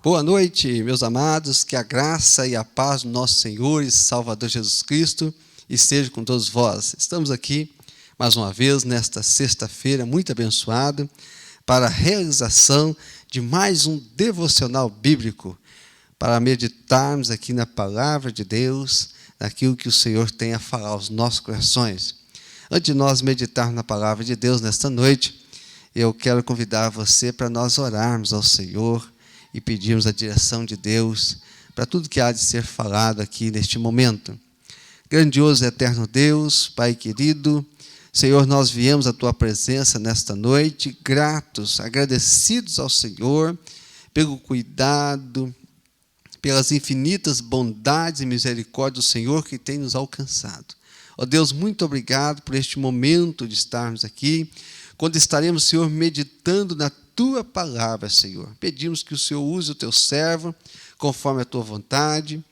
Boa noite, meus amados, que a graça e a paz do nosso Senhor e Salvador Jesus Cristo esteja com todos vós. Estamos aqui, mais uma vez, nesta sexta-feira muito abençoada, para a realização de mais um devocional bíblico, para meditarmos aqui na palavra de Deus, naquilo que o Senhor tem a falar aos nossos corações. Antes de nós meditarmos na palavra de Deus nesta noite, eu quero convidar você para nós orarmos ao Senhor e pedirmos a direção de Deus para tudo que há de ser falado aqui neste momento. Grandioso e eterno Deus, Pai querido, Senhor, nós viemos à Tua presença nesta noite, gratos, agradecidos ao Senhor pelo cuidado, pelas infinitas bondades e misericórdias do Senhor que tem nos alcançado. Ó Deus, muito obrigado por este momento de estarmos aqui, quando estaremos, Senhor, meditando na Tua palavra, Senhor. Pedimos que o Senhor use o Teu servo conforme a Tua vontade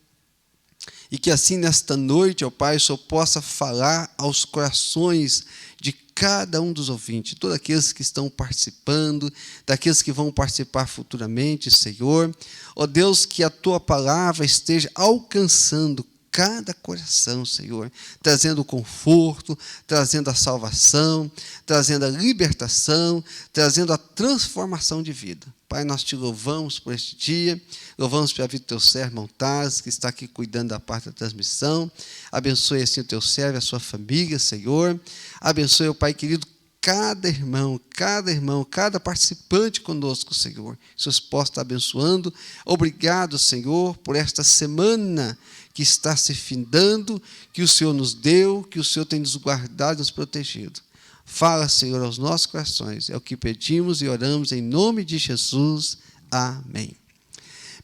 e que assim nesta noite, ó Pai, o Senhor possa falar aos corações de cada um dos ouvintes, todos aqueles que estão participando, daqueles que vão participar futuramente, Senhor. Ó Deus, que a Tua palavra esteja alcançando cada coração, Senhor, trazendo conforto, trazendo a salvação, trazendo a libertação, trazendo a transformação de vida. Pai, nós Te louvamos por este dia, louvamos pela vida do Teu servo, Montares, que está aqui cuidando da parte da transmissão. Abençoe assim o Teu servo e a sua família, Senhor. Abençoe, ó Pai querido, cada irmão, cada participante conosco, Senhor. Que o Senhor possa estar abençoando. Obrigado, Senhor, por esta semana que está se findando, que o Senhor nos deu, que o Senhor tem nos guardado e nos protegido. Fala, Senhor, aos nossos corações. É o que pedimos e oramos em nome de Jesus. Amém.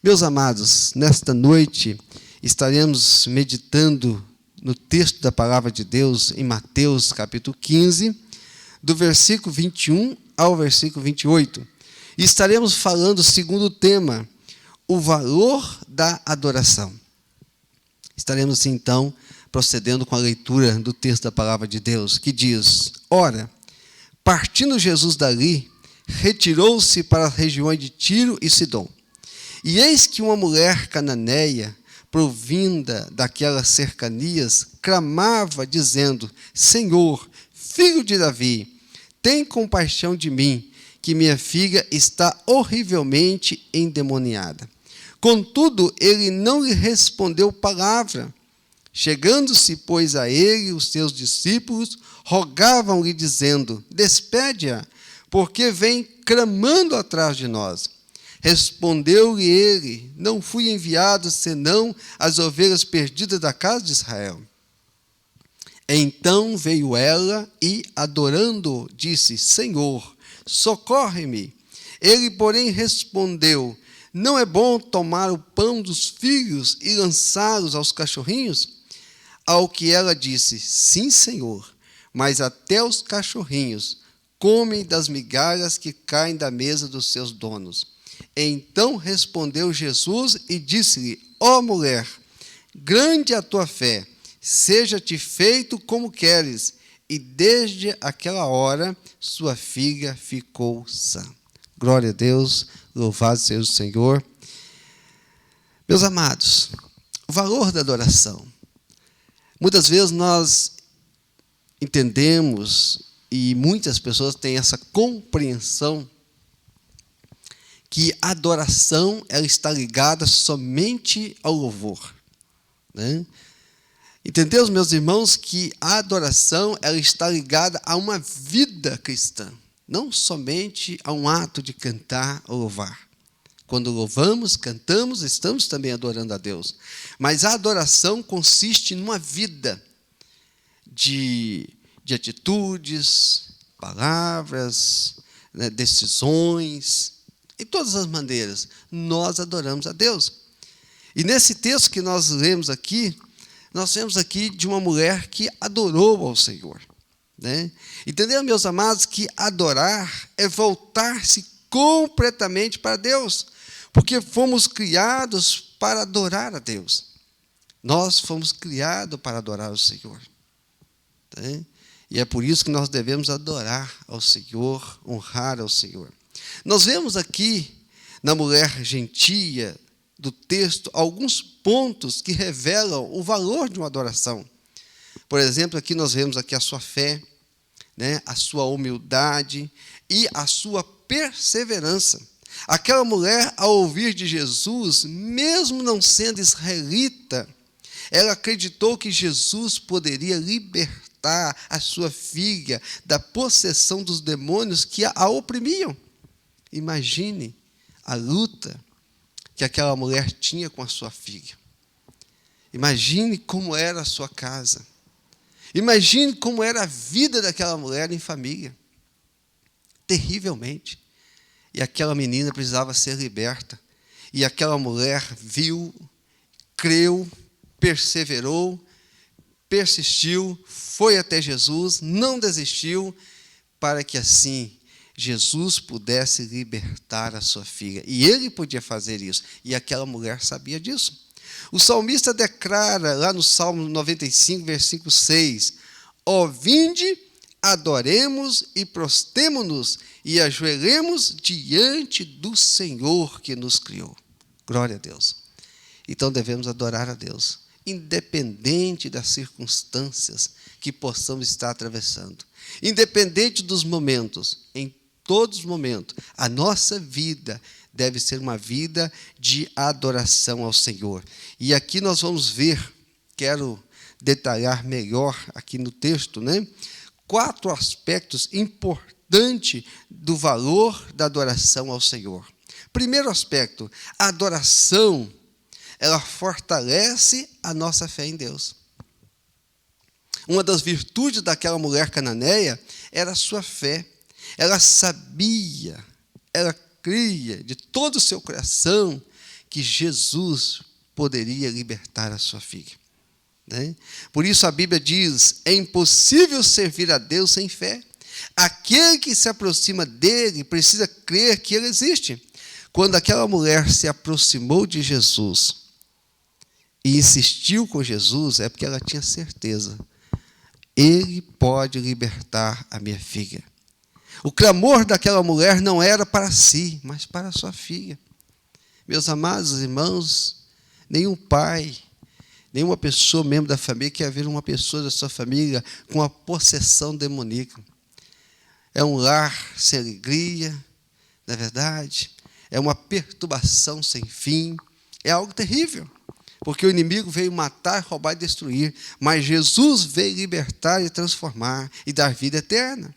Meus amados, nesta noite estaremos meditando no texto da palavra de Deus em Mateus capítulo 15, do versículo 21 ao versículo 28. E estaremos falando o segundo tema, o valor da adoração. Estaremos, assim, então, procedendo com a leitura do texto da palavra de Deus, que diz: Ora, partindo Jesus dali, retirou-se para as regiões de Tiro e Sidom. E eis que uma mulher cananeia, provinda daquelas cercanias, clamava, dizendo: Senhor, filho de Davi, tem compaixão de mim, que minha filha está horrivelmente endemoniada. Contudo, ele não lhe respondeu palavra. Chegando-se, pois, a ele, os seus discípulos rogavam-lhe, dizendo: Despede-a, porque vem clamando atrás de nós. Respondeu-lhe ele: Não fui enviado senão as ovelhas perdidas da casa de Israel. Então veio ela e, adorando, disse: Senhor, socorre-me. Ele, porém, respondeu: Não é bom tomar o pão dos filhos e lançá-los aos cachorrinhos? Ao que ela disse: Sim, Senhor, mas até os cachorrinhos comem das migalhas que caem da mesa dos seus donos. Então respondeu Jesus e disse-lhe: Ó mulher, grande é a tua fé, seja-te feito como queres. E desde aquela hora sua filha ficou sã. Glória a Deus, louvado seja o Senhor. Meus amados, o valor da adoração. Muitas vezes nós entendemos, e muitas pessoas têm essa compreensão, que a adoração ela está ligada somente ao louvor, né? Entendemos, meus irmãos, que a adoração ela está ligada a uma vida cristã, não somente a um ato de cantar ou louvar. Quando louvamos, cantamos, estamos também adorando a Deus. Mas a adoração consiste numa vida de atitudes, palavras, né, decisões, em todas as maneiras, nós adoramos a Deus. E nesse texto que nós vemos aqui de uma mulher que adorou ao Senhor, né? Entenderam, meus amados, que adorar é voltar-se completamente para Deus, porque fomos criados para adorar a Deus. Nós fomos criados para adorar o Senhor, né? E é por isso que nós devemos adorar ao Senhor, honrar ao Senhor. Nós vemos aqui, na mulher gentia do texto alguns pontos que revelam o valor de uma adoração. Por exemplo, aqui nós vemos aqui a sua fé, né, a sua humildade e a sua perseverança. Aquela mulher, ao ouvir de Jesus, mesmo não sendo israelita, ela acreditou que Jesus poderia libertar a sua filha da possessão dos demônios que a oprimiam. Imagine a luta que aquela mulher tinha com a sua filha. Imagine como era a sua casa. Imagine como era a vida daquela mulher em família. Terrivelmente. E aquela menina precisava ser liberta. E aquela mulher viu, creu, perseverou, persistiu, foi até Jesus, não desistiu, para que assim Jesus pudesse libertar a sua filha. E ele podia fazer isso. E aquela mulher sabia disso. O salmista declara lá no Salmo 95, versículo 6, ó, vinde, adoremos e prostemo-nos e ajoelhemos diante do Senhor que nos criou. Glória a Deus. Então devemos adorar a Deus, independente das circunstâncias que possamos estar atravessando, independente dos momentos, em todos os momentos, a nossa vida deve ser uma vida de adoração ao Senhor. E aqui nós vamos ver, quero detalhar melhor aqui no texto, né? 4 aspectos importantes do valor da adoração ao Senhor. Primeiro aspecto, a adoração, ela fortalece a nossa fé em Deus. Uma das virtudes daquela mulher cananeia era a sua fé. Ela sabia, ela cria de todo o seu coração que Jesus poderia libertar a sua filha. Né? Por isso a Bíblia diz, é impossível servir a Deus sem fé. Aquele que se aproxima dele precisa crer que ele existe. Quando aquela mulher se aproximou de Jesus e insistiu com Jesus, é porque ela tinha certeza. Ele pode libertar a minha filha. O clamor daquela mulher não era para si, mas para a sua filha. Meus amados irmãos, nenhum pai, nenhuma pessoa, membro da família, quer ver uma pessoa da sua família com a possessão demoníaca. É um lar sem alegria, não é verdade? É uma perturbação sem fim. É algo terrível, porque o inimigo veio matar, roubar e destruir. Mas Jesus veio libertar e transformar e dar vida eterna.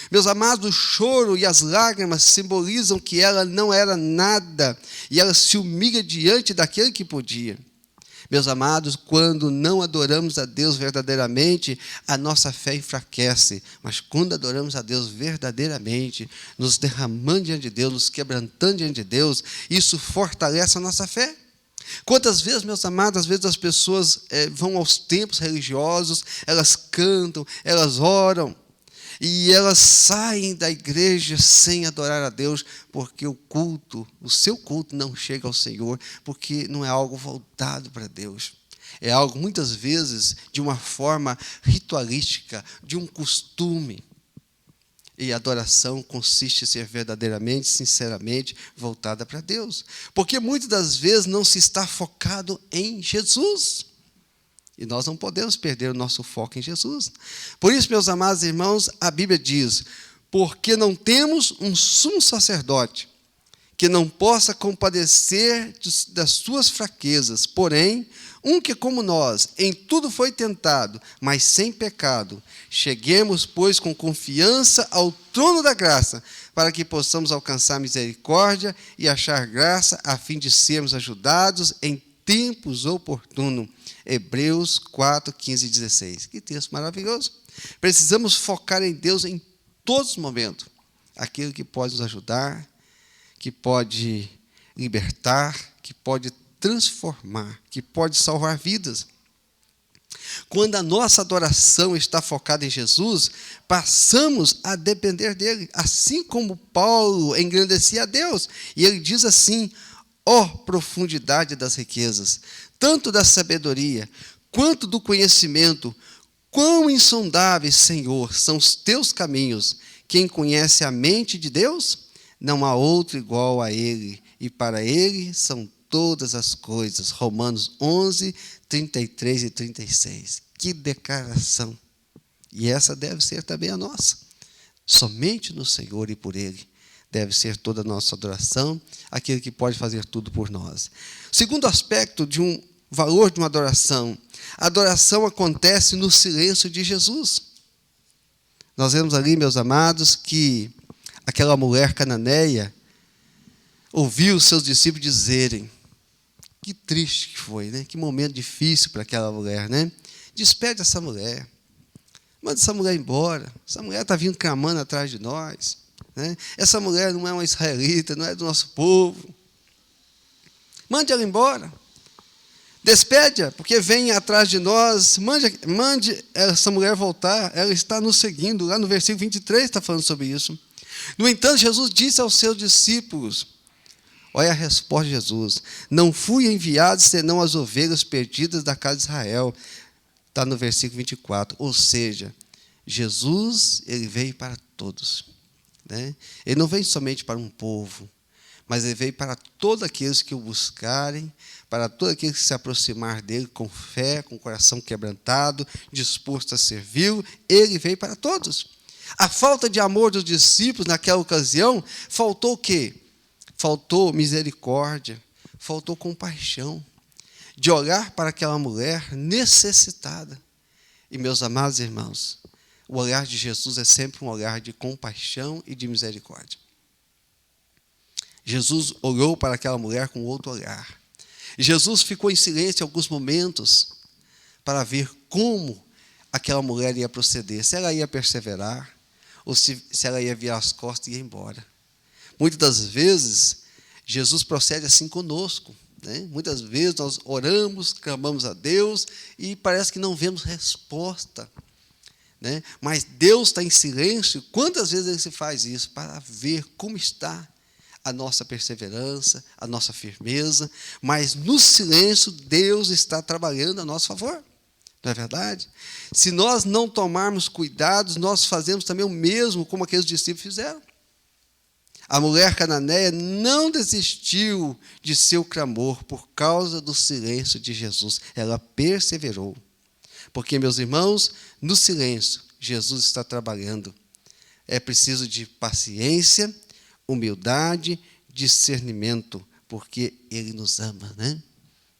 Meus amados, o choro e as lágrimas simbolizam que ela não era nada e ela se humilha diante daquele que podia. Meus amados, quando não adoramos a Deus verdadeiramente, a nossa fé enfraquece. Mas quando adoramos a Deus verdadeiramente, nos derramando diante de Deus, nos quebrantando diante de Deus, isso fortalece a nossa fé. Quantas vezes, meus amados, às vezes as pessoas vão aos templos religiosos, elas cantam, elas oram, e elas saem da igreja sem adorar a Deus, porque o culto, o seu culto não chega ao Senhor, porque não é algo voltado para Deus. É algo, muitas vezes, de uma forma ritualística, de um costume. E a adoração consiste em ser verdadeiramente, sinceramente, voltada para Deus. Porque muitas das vezes não se está focado em Jesus. E nós não podemos perder o nosso foco em Jesus. Por isso, meus amados irmãos, a Bíblia diz, porque não temos um sumo sacerdote que não possa compadecer das suas fraquezas, porém, um que como nós, em tudo foi tentado, mas sem pecado. Cheguemos, pois, com confiança ao trono da graça, para que possamos alcançar misericórdia e achar graça, a fim de sermos ajudados em tempos oportunos. Hebreus 4, 15 e 16. Que texto maravilhoso. Precisamos focar em Deus em todos os momentos. Aquele que pode nos ajudar, que pode libertar, que pode transformar, que pode salvar vidas. Quando a nossa adoração está focada em Jesus, passamos a depender dele, assim como Paulo engrandecia a Deus. E ele diz assim, ó profundidade das riquezas, tanto da sabedoria, quanto do conhecimento, quão insondáveis, Senhor, são os teus caminhos. Quem conhece a mente de Deus? Não há outro igual a ele. e para Ele são todas as coisas. Romanos 11, 33 e 36. Que declaração! E essa deve ser também a nossa. Somente no Senhor e por Ele deve ser toda a nossa adoração, aquele que pode fazer tudo por nós. O segundo aspecto de um valor de uma adoração: a adoração acontece no silêncio de Jesus. Nós vemos ali, meus amados, que aquela mulher cananeia ouviu os seus discípulos dizerem, que triste que foi, né? Que momento difícil para aquela mulher, né? Despede essa mulher, manda essa mulher embora, essa mulher está vindo clamando atrás de nós, né? Essa mulher não é uma israelita, não é do nosso povo, mande ela embora, despede-a, porque vem atrás de nós, mande essa mulher voltar, ela está nos seguindo. Lá no versículo 23 está falando sobre isso. No entanto, Jesus disse aos seus discípulos, olha a resposta de Jesus: não fui enviado senão as ovelhas perdidas da casa de Israel. Está no versículo 24. Ou seja, Jesus, ele veio para todos, né? Ele não veio somente para um povo, mas ele veio para todos aqueles que o buscarem, para todos aqueles que se aproximar dele com fé, com o coração quebrantado, disposto a servi-lo. Ele veio para todos. A falta de amor dos discípulos naquela ocasião, faltou o quê? Faltou misericórdia, faltou compaixão, de olhar para aquela mulher necessitada. E, meus amados irmãos, o olhar de Jesus é sempre um olhar de compaixão e de misericórdia. Jesus olhou para aquela mulher com outro olhar. Jesus ficou em silêncio em alguns momentos para ver como aquela mulher ia proceder, se ela ia perseverar ou se ela ia virar as costas e ir embora. Muitas das vezes, Jesus procede assim conosco, né? Muitas vezes nós oramos, clamamos a Deus e parece que não vemos resposta, né? Mas Deus está em silêncio. Quantas vezes Ele se faz isso? Para ver como está a nossa perseverança, a nossa firmeza. Mas no silêncio, Deus está trabalhando a nosso favor. Não é verdade? Se nós não tomarmos cuidados, nós fazemos também o mesmo como aqueles discípulos fizeram. A mulher cananeia não desistiu de seu clamor por causa do silêncio de Jesus. Ela perseverou. Porque, meus irmãos, no silêncio, Jesus está trabalhando. É preciso de paciência, humildade, discernimento, porque Ele nos ama, né?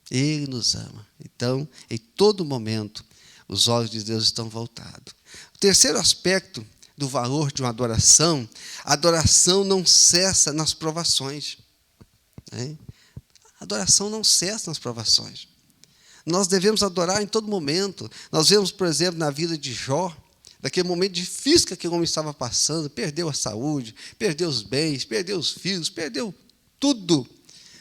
Ele nos ama. Então, em todo momento, os olhos de Deus estão voltados. O terceiro aspecto do valor de uma adoração: a adoração não cessa nas provações, né? A adoração não cessa nas provações. Nós devemos adorar em todo momento. Nós vemos, por exemplo, na vida de Jó, daquele momento difícil que aquele homem estava passando, perdeu a saúde, perdeu os bens, perdeu os filhos, perdeu tudo,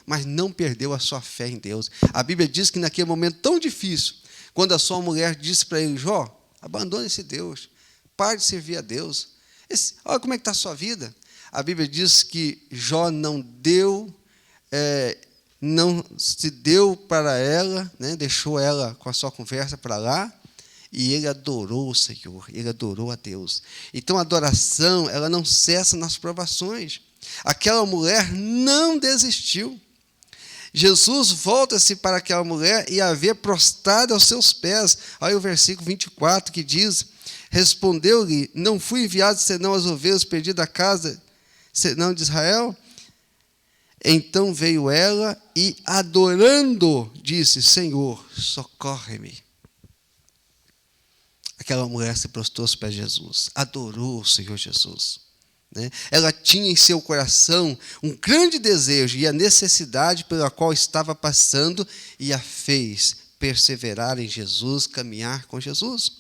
mas não perdeu a sua fé em Deus. A Bíblia diz que naquele momento tão difícil, quando a sua mulher disse para ele: Jó, abandone esse Deus, pare de servir a Deus. Olha como é que está a sua vida. A Bíblia diz que Jó não se deu para ela, né, deixou ela com a sua conversa para lá, e ele adorou o Senhor, ele adorou a Deus. Então a adoração, ela não cessa nas provações. Aquela mulher não desistiu. Jesus volta-se para aquela mulher e a vê prostrada aos seus pés. Olha o versículo 24 que diz: respondeu-lhe: não fui enviado senão as ovelhas perdidas da casa senão de Israel? Então veio ela e, adorando, disse: Senhor, socorre-me. Aquela mulher se prostrou aos pés de Jesus, adorou o Senhor Jesus, né? Ela tinha em seu coração um grande desejo e a necessidade pela qual estava passando, e a fez perseverar em Jesus, caminhar com Jesus.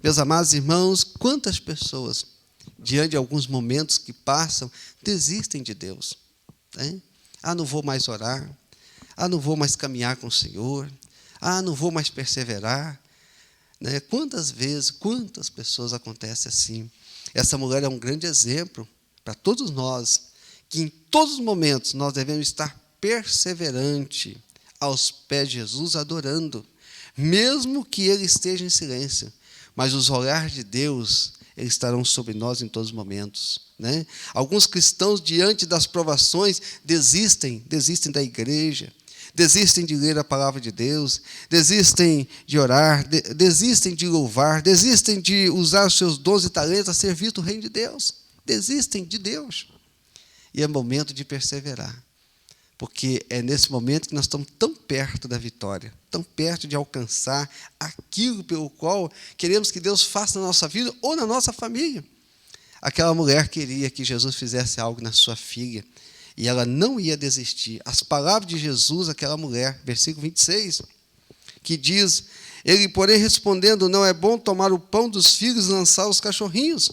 Meus amados irmãos, quantas pessoas, diante de alguns momentos que passam, desistem de Deus, né? Não vou mais orar, não vou mais caminhar com o Senhor, não vou mais perseverar, né? Quantas vezes, quantas pessoas acontece assim? Essa mulher é um grande exemplo para todos nós, que em todos os momentos nós devemos estar perseverante aos pés de Jesus, adorando, mesmo que Ele esteja em silêncio. Mas os olhares de Deus, eles estarão sobre nós em todos os momentos, né? Alguns cristãos, diante das provações, desistem da igreja, desistem de ler a palavra de Deus, desistem de orar, desistem de louvar, desistem de usar os seus dons e talentos a servir o reino de Deus, desistem de Deus. E é momento de perseverar, porque é nesse momento que nós estamos tão perto da vitória, tão perto de alcançar aquilo pelo qual queremos que Deus faça na nossa vida ou na nossa família. Aquela mulher queria que Jesus fizesse algo na sua filha, e ela não ia desistir. As palavras de Jesus àquela mulher, versículo 26, que diz: ele, porém, respondendo, não é bom tomar o pão dos filhos e lançar aos cachorrinhos.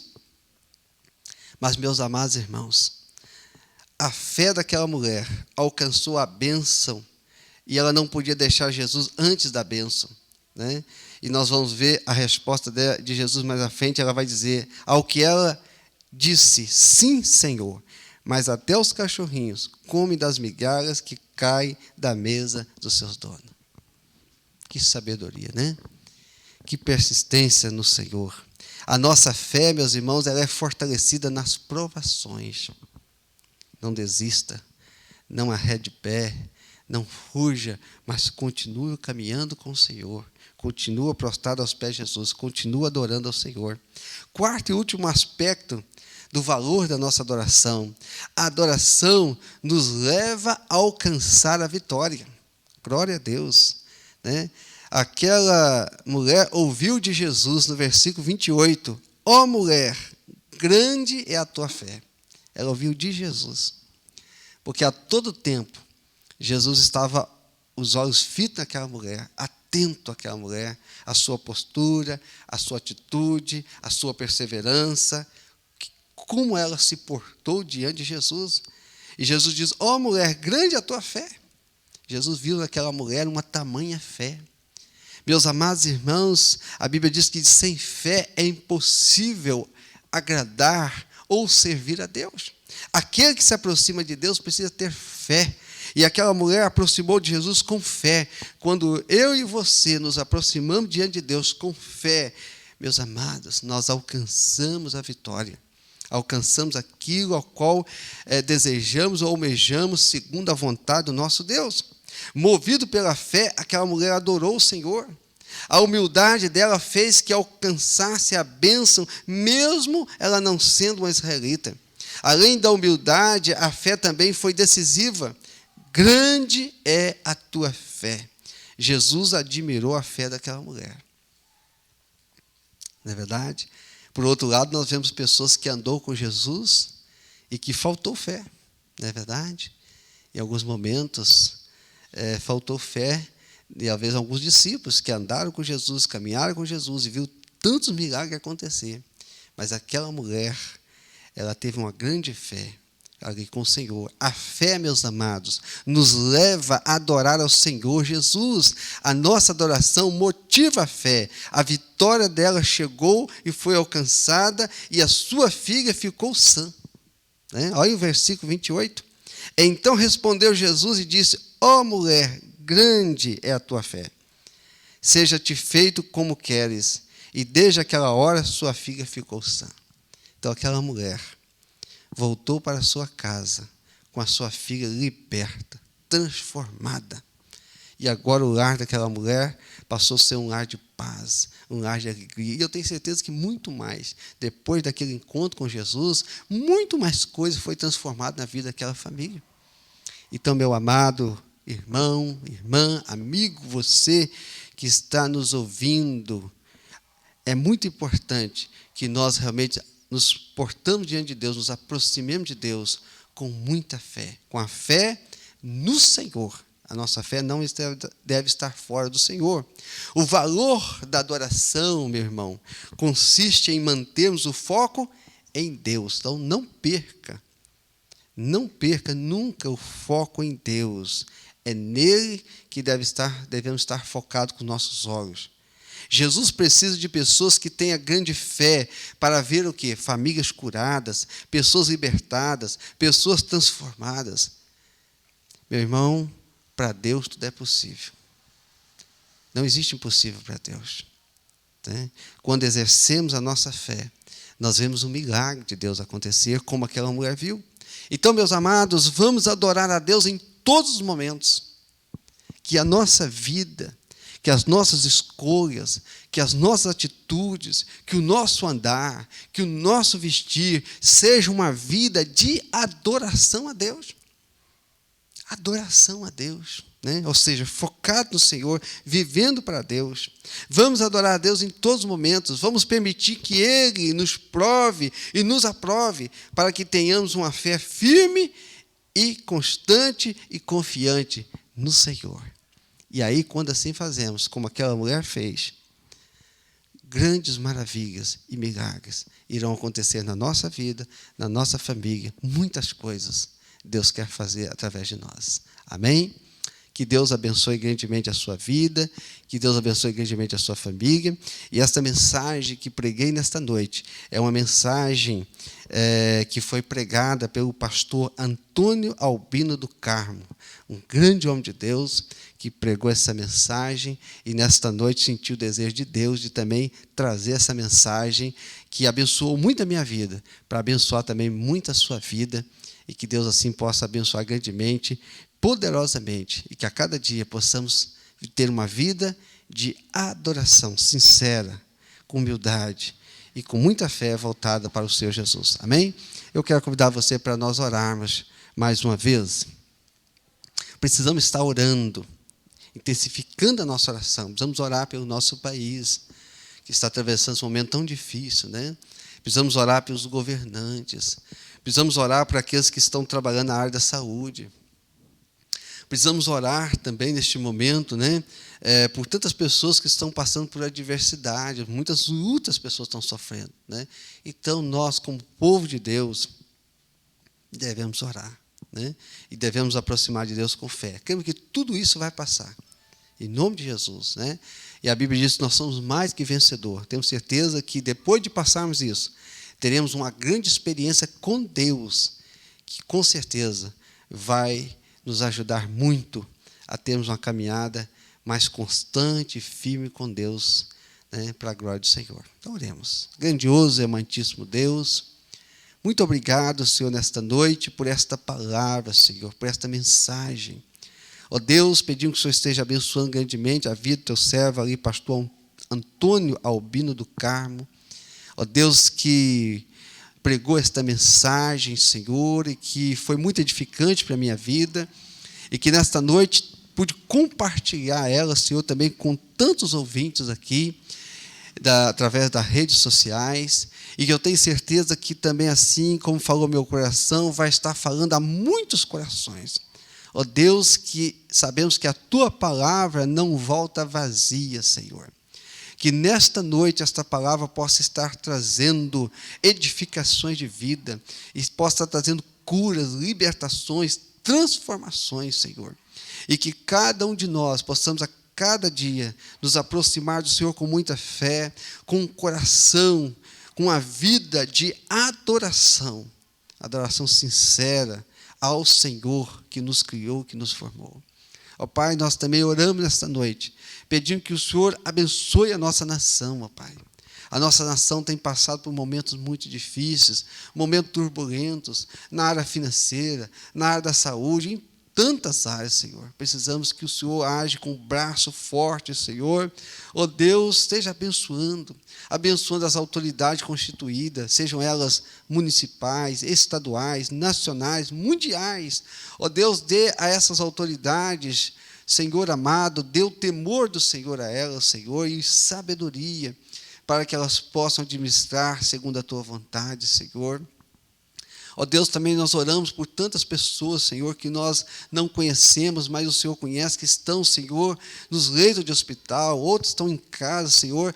Mas, meus amados irmãos, a fé daquela mulher alcançou a bênção, e ela não podia deixar Jesus antes da bênção, né? E nós vamos ver a resposta de Jesus mais à frente. Ela vai dizer, ao que ela disse, sim, Senhor, mas até os cachorrinhos comem das migalhas que caem da mesa dos seus donos. Que sabedoria, né? Que persistência no Senhor. A nossa fé, meus irmãos, ela é fortalecida nas provações. Não desista, não arrede pé, não fuja, mas continue caminhando com o Senhor. Continua prostrado aos pés de Jesus, continua adorando ao Senhor. Quarto e último aspecto do valor da nossa adoração. A adoração nos leva a alcançar a vitória. Glória a Deus, né? Aquela mulher ouviu de Jesus no versículo 28, ó mulher, grande é a tua fé. Ela ouviu de Jesus, porque a todo tempo Jesus estava os olhos fitos naquela mulher, atento àquela mulher, à sua postura, à sua atitude, à sua perseverança, como ela se portou diante de Jesus. E Jesus diz, ó mulher, grande é a tua fé. Jesus viu naquela mulher uma tamanha fé. Meus amados irmãos, a Bíblia diz que sem fé é impossível agradar ou servir a Deus. Aquele que se aproxima de Deus precisa ter fé. E aquela mulher aproximou de Jesus com fé. Quando eu e você nos aproximamos diante de Deus com fé, meus amados, nós alcançamos a vitória. Alcançamos aquilo ao qual desejamos ou almejamos segundo a vontade do nosso Deus. Movido pela fé, aquela mulher adorou o Senhor. A humildade dela fez que alcançasse a bênção, mesmo ela não sendo uma israelita. Além da humildade, a fé também foi decisiva. Grande é a tua fé. Jesus admirou a fé daquela mulher. Não é verdade? Por outro lado, nós vemos pessoas que andou com Jesus e que faltou fé. Não é verdade? Em alguns momentos, faltou fé. E, às vezes, alguns discípulos que andaram com Jesus, caminharam com Jesus e viu tantos milagres acontecer. Mas aquela mulher, ela teve uma grande fé ali com o Senhor. A fé, meus amados, nos leva a adorar ao Senhor Jesus. A nossa adoração motiva a fé. A vitória dela chegou e foi alcançada, e a sua filha ficou sã. Olha o versículo 28. Então respondeu Jesus e disse, ó mulher, grande é a tua fé. Seja-te feito como queres. E desde aquela hora sua filha ficou sã. Então aquela mulher voltou para a sua casa com a sua filha liberta, transformada. E agora o lar daquela mulher passou a ser um lar de paz, um lar de alegria. E eu tenho certeza que muito mais, depois daquele encontro com Jesus, muito mais coisa foi transformada na vida daquela família. Então, meu amado irmão, irmã, amigo, você que está nos ouvindo, é muito importante que nós realmente nos portamos diante de Deus, nos aproximemos de Deus com muita fé, com a fé no Senhor. A nossa fé não deve estar fora do Senhor. O valor da adoração, meu irmão, consiste em mantermos o foco em Deus. Então, não perca nunca o foco em Deus. É nele que devemos estar focados com nossos olhos. Jesus precisa de pessoas que tenham grande fé para ver o quê? Famílias curadas, pessoas libertadas, pessoas transformadas. Meu irmão, para Deus tudo é possível. Não existe impossível para Deus. Quando exercemos a nossa fé, nós vemos um milagre de Deus acontecer, como aquela mulher viu. Então, meus amados, vamos adorar a Deus em todos os momentos. Que a nossa vida, que as nossas escolhas, que as nossas atitudes, que o nosso andar, que o nosso vestir, seja uma vida de adoração a Deus. Adoração a Deus, né? Ou seja, focado no Senhor, vivendo para Deus. Vamos adorar a Deus em todos os momentos. Vamos permitir que Ele nos prove e nos aprove, para que tenhamos uma fé firme e constante e confiante no Senhor. E aí, quando assim fazemos, como aquela mulher fez, grandes maravilhas e milagres irão acontecer na nossa vida, na nossa família, muitas coisas Deus quer fazer através de nós. Amém? Que Deus abençoe grandemente a sua vida, que Deus abençoe grandemente a sua família. E esta mensagem que preguei nesta noite é uma mensagem que foi pregada pelo pastor Antônio Albino do Carmo, um grande homem de Deus que pregou essa mensagem e nesta noite sentiu o desejo de Deus de também trazer essa mensagem que abençoou muito a minha vida, para abençoar também muito a sua vida, e que Deus assim possa abençoar grandemente, poderosamente, e que a cada dia possamos ter uma vida de adoração sincera, com humildade e com muita fé voltada para o Senhor Jesus. Amém? Eu quero convidar você para nós orarmos mais uma vez. Precisamos estar orando, intensificando a nossa oração. Precisamos orar pelo nosso país, que está atravessando um momento tão difícil, né? Precisamos orar pelos governantes. Precisamos orar para aqueles que estão trabalhando na área da saúde. Precisamos orar também neste momento, né, por tantas pessoas que estão passando por adversidade, muitas lutas pessoas estão sofrendo, né? Então, nós, como povo de Deus, devemos orar, né? E devemos aproximar de Deus com fé. Cremos que tudo isso vai passar, em nome de Jesus, né? E a Bíblia diz que nós somos mais que vencedor. Temos certeza que depois de passarmos isso, teremos uma grande experiência com Deus, que com certeza vai nos ajudar muito a termos uma caminhada mais constante e firme com Deus, né, para a glória do Senhor. Então, oremos. Grandioso e amantíssimo Deus, muito obrigado, Senhor, nesta noite, por esta palavra, Senhor, por esta mensagem. Ó Deus, pedimos que o Senhor esteja abençoando grandemente a vida do teu servo ali, pastor Antônio Albino do Carmo. Ó Deus, que pregou esta mensagem, Senhor, e que foi muito edificante para a minha vida, e que nesta noite pude compartilhar ela, Senhor, também com tantos ouvintes aqui, através das redes sociais, e que eu tenho certeza que também, assim como falou meu coração, vai estar falando a muitos corações. Ó Deus, que sabemos que a tua palavra não volta vazia, Senhor. Que nesta noite esta palavra possa estar trazendo edificações de vida, e possa estar trazendo curas, libertações, transformações, Senhor. E que cada um de nós possamos a cada dia nos aproximar do Senhor com muita fé, com um coração, com uma vida de adoração, adoração sincera ao Senhor que nos criou, que nos formou. Ó Pai, nós também oramos nesta noite, pedindo que o Senhor abençoe a nossa nação, ó Pai. A nossa nação tem passado por momentos muito difíceis, momentos turbulentos, na área financeira, na área da saúde, em tantas áreas, Senhor. Precisamos que o Senhor age com o braço forte, Senhor. Ó Deus, esteja abençoando as autoridades constituídas, sejam elas municipais, estaduais, nacionais, mundiais. Ó Deus, dê a essas autoridades, Senhor amado, dê o temor do Senhor a elas, Senhor, e sabedoria, para que elas possam administrar segundo a tua vontade, Senhor. Ó Deus, também nós oramos por tantas pessoas, Senhor, que nós não conhecemos, mas o Senhor conhece, que estão, Senhor, nos leitos de hospital, outros estão em casa, Senhor,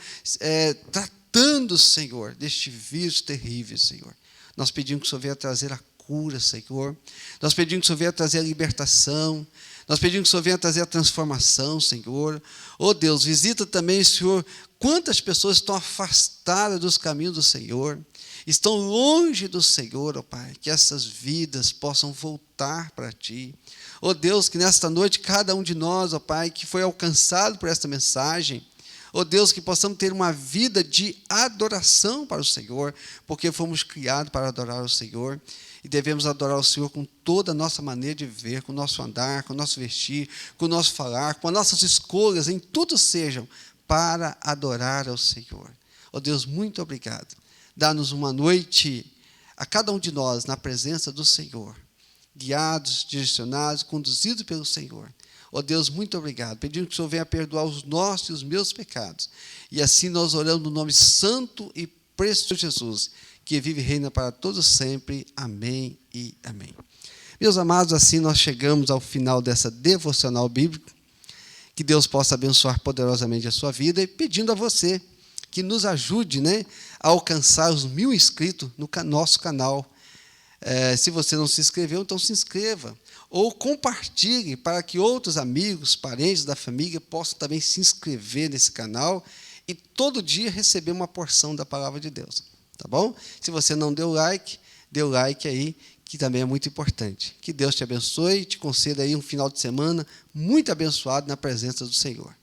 tratando, Senhor, deste vírus terrível, Senhor. Nós pedimos que o Senhor venha trazer a cura, Senhor. Nós pedimos que o Senhor venha trazer a libertação. Nós pedimos que o Senhor venha trazer a transformação, Senhor. Ó Deus, visita também, Senhor, quantas pessoas estão afastadas dos caminhos do Senhor, estão longe do Senhor, ó Pai, que essas vidas possam voltar para Ti. Ó Deus, que nesta noite, cada um de nós, ó Pai, que foi alcançado por esta mensagem, Ó Deus, que possamos ter uma vida de adoração para o Senhor, porque fomos criados para adorar o Senhor. E devemos adorar o Senhor com toda a nossa maneira de viver, com o nosso andar, com o nosso vestir, com o nosso falar, com as nossas escolhas, em tudo sejam para adorar ao Senhor. Ó Deus, muito obrigado. Dá-nos uma noite a cada um de nós na presença do Senhor, guiados, direcionados, conduzidos pelo Senhor. Ó Deus, muito obrigado. Pedimos que o Senhor venha perdoar os nossos e os meus pecados. E assim nós oramos no nome santo e precioso de Jesus, que vive e reina para todos sempre. Amém e amém. Meus amados, assim nós chegamos ao final dessa devocional bíblica. Que Deus possa abençoar poderosamente a sua vida, e pedindo a você que nos ajude, a alcançar os 1000 inscritos no nosso canal. Se você não se inscreveu, então se inscreva. Ou compartilhe para que outros amigos, parentes da família possam também se inscrever nesse canal e todo dia receber uma porção da palavra de Deus. Tá bom? Se você não deu like, dê o like aí, que também é muito importante. Que Deus te abençoe e te conceda aí um final de semana muito abençoado na presença do Senhor.